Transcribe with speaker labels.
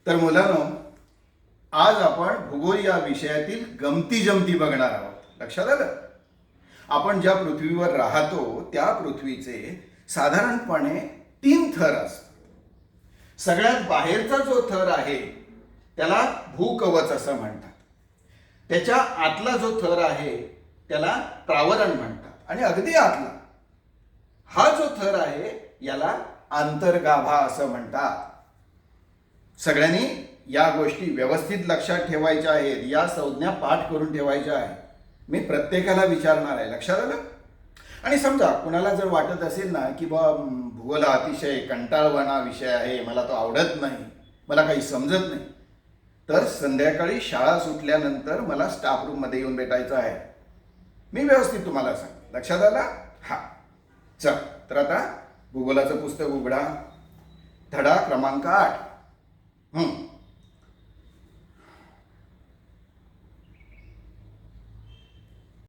Speaker 1: तर मुलांनो, आज आपण भूगोल या विषयातील गमती जमती बघणार आहोत. लक्षात आलं? आपण ज्या पृथ्वीवर राहतो त्या पृथ्वीचे साधारणपणे 3 थर असतात. सगळ्यात बाहेरचा जो थर आहे त्याला भूकवच असं म्हणतात. त्याच्या आतला जो थर आहे त्याला प्रावरण म्हणतात आणि अगदी आतला हा जो थर आहे याला अंतर्गाभा असं म्हणतात. सगळ्यांनी या गोष्टी व्यवस्थित लक्षात ठेवायच्या आहेत. या संज्ञा पाठ करून ठेवायच्या आहेत. मी प्रत्येकाला विचारणार आहे. लक्षात आलं? आणि समजा कुणाला जर वाटत असेल ना की बा भूगोल हा अतिशय कंटाळवाणा विषय आहे, मला तो आवडत नाही, मला काही समजत नाही, तर संध्याकाळी शाळा सुटल्यानंतर मला स्टाफ रूम मध्ये येऊन भेटायचं आहे. मी व्यवस्थित तुम्हाला सांग. लक्षात आला? हा, चल तर आता भूगोलाचं पुस्तक उघडा. धडा क्रमांक 8.